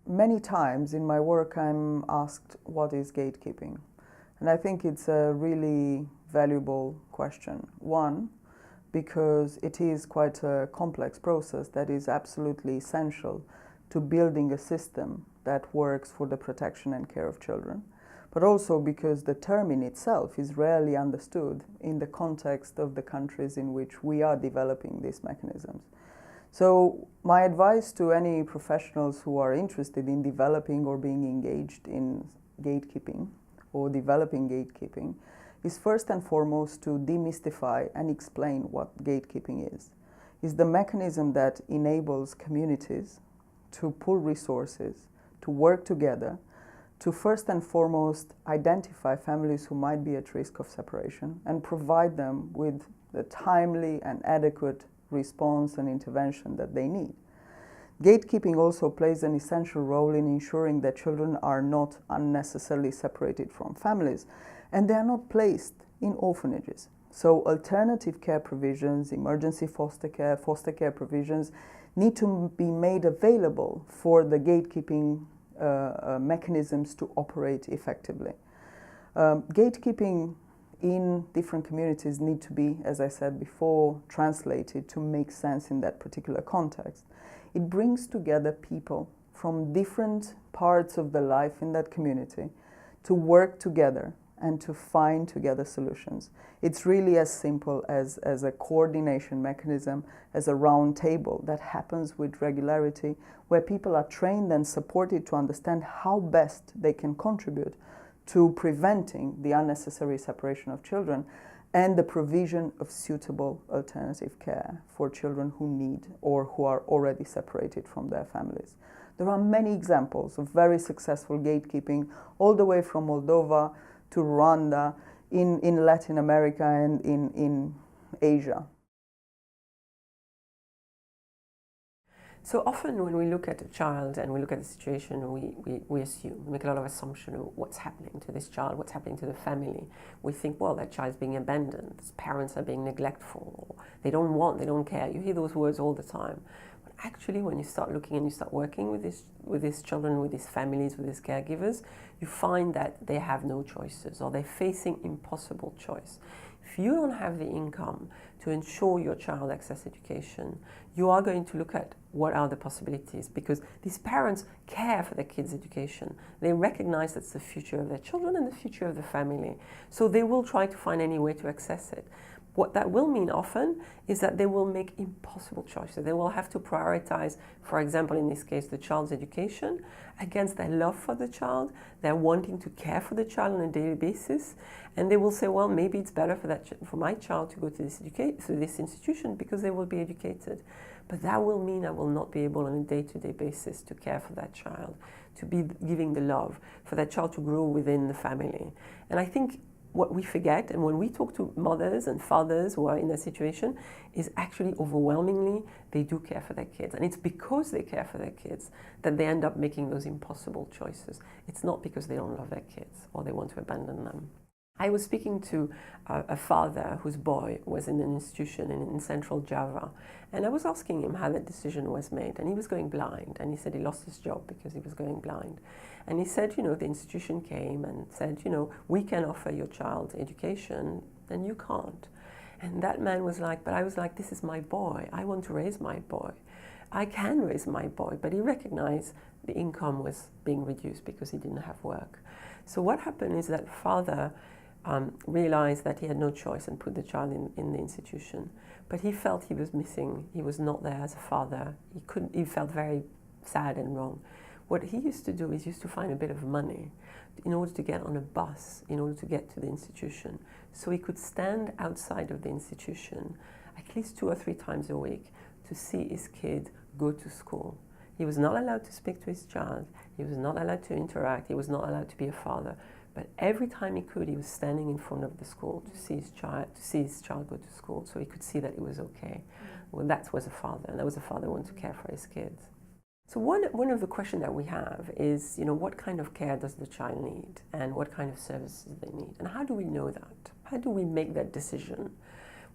Many times in my work I'm asked, what is gatekeeping? And I think it's a really valuable question. One, because it is quite a complex process that is absolutely essential to building a system that works for the protection and care of children, but also because the term in itself is rarely understood in the context of the countries in which we are developing these mechanisms. So my advice to any professionals who are interested in developing or being engaged in gatekeeping or developing gatekeeping is first and foremost to demystify and explain what gatekeeping is. It's the mechanism that enables communities to pool resources, to work together, to first and foremost identify families who might be at risk of separation and provide them with the timely and adequate response and intervention that they need. Gatekeeping also plays an essential role in ensuring that children are not unnecessarily separated from families and they are not placed in orphanages. So alternative care provisions, emergency foster care provisions need to be made available for the gatekeeping mechanisms to operate effectively. Gatekeeping in different communities need to be, as I said before, translated to make sense in that particular context. It brings together people from different parts of the life in that community to work together and to find together solutions. It's really as simple as a coordination mechanism, as a round table that happens with regularity, where people are trained and supported to understand how best they can contribute to preventing the unnecessary separation of children and the provision of suitable alternative care for children who need or who are already separated from their families. There are many examples of very successful gatekeeping, all the way from Moldova to Rwanda, in Latin America and in Asia. So often when we look at a child and we look at the situation, we assume, we make a lot of assumption of what's happening to this child, what's happening to the family. We think, well, that child's being abandoned, his parents are being neglectful, they don't care. You hear those words all the time. But actually, when you start looking and you start working with these children, with these families, with these caregivers, you find that they have no choices or they're facing impossible choice. If you don't have the income to ensure your child access education, you are going to look at what are the possibilities, because these parents care for their kids' education. They recognize that's the future of their children and the future of the family. So they will try to find any way to access it. What that will mean often is that they will make impossible choices. They will have to prioritize, for example, in this case, the child's education against their love for the child, their wanting to care for the child on a daily basis. And they will say, well, maybe it's better for my child to go to this institution because they will be educated. But that will mean I will not be able on a day-to-day basis to care for that child, to be giving the love, for that child to grow within the family. And I think what we forget, and when we talk to mothers and fathers who are in that situation, is actually overwhelmingly they do care for their kids. And it's because they care for their kids that they end up making those impossible choices. It's not because they don't love their kids or they want to abandon them. I was speaking to a father whose boy was in an institution in central Java, and I was asking him how that decision was made, and he was going blind, and he said he lost his job because he was going blind. And he said, the institution came and said, we can offer your child education, and you can't. And that man was like, but I was like, this is my boy, I want to raise my boy. I can raise my boy, but he recognized the income was being reduced because he didn't have work. So what happened is that father realized that he had no choice and put the child in the institution. But he felt he was missing, he was not there as a father. He felt very sad and wrong. What he used to do is used to find a bit of money in order to get on a bus, in order to get to the institution. So he could stand outside of the institution at least 2 or 3 times a week to see his kid go to school. He was not allowed to speak to his child, he was not allowed to interact, he was not allowed to be a father. But every time he could, he was standing in front of the school to see his child go to school, so he could see that it was okay. Well, that was a father, and that was a father who wanted to care for his kids. So one of the questions that we have is, what kind of care does the child need, and what kind of services they need, and how do we know that? How do we make that decision?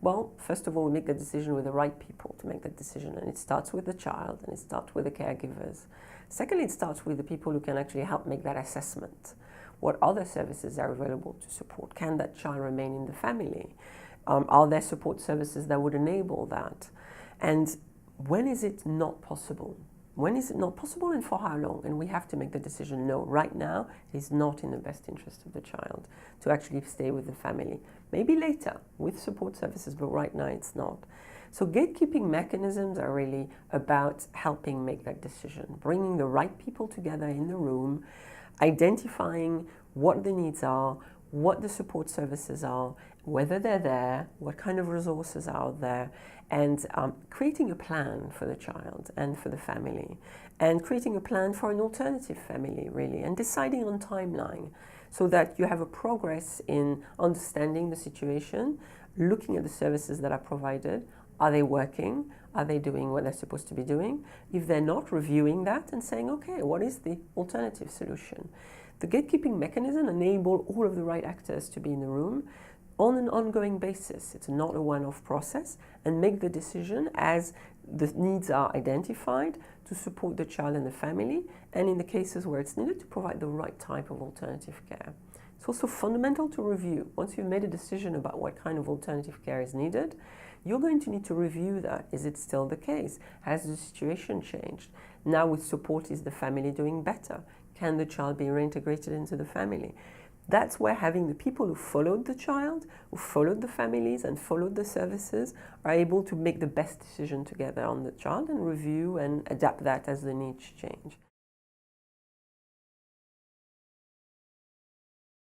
Well, first of all, we make the decision with the right people to make that decision, and it starts with the child, and it starts with the caregivers. Secondly, it starts with the people who can actually help make that assessment. What other services are available to support? Can that child remain in the family? Are there support services that would enable that? And when is it not possible? When is it not possible, and for how long? And we have to make the decision, no, right now it is not in the best interest of the child to actually stay with the family. Maybe later with support services, but right now it's not. So gatekeeping mechanisms are really about helping make that decision, bringing the right people together in the room, identifying what the needs are, what the support services are, whether they're there, what kind of resources are out there, and creating a plan for the child and for the family, and creating a plan for an alternative family, really, and deciding on timeline so that you have a progress in understanding the situation, looking at the services that are provided. Are they working? Are they doing what they're supposed to be doing? If they're not, reviewing that and saying, okay, what is the alternative solution? The gatekeeping mechanism enables all of the right actors to be in the room on an ongoing basis. It's not a one-off process, and make the decision as the needs are identified to support the child and the family, and in the cases where it's needed, to provide the right type of alternative care. It's also fundamental to review. Once you've made a decision about what kind of alternative care is needed, you're going to need to review that. Is it still the case? Has the situation changed? Now with support, is the family doing better? Can the child be reintegrated into the family? That's where having the people who followed the child, who followed the families and followed the services, are able to make the best decision together on the child and review and adapt that as the needs change.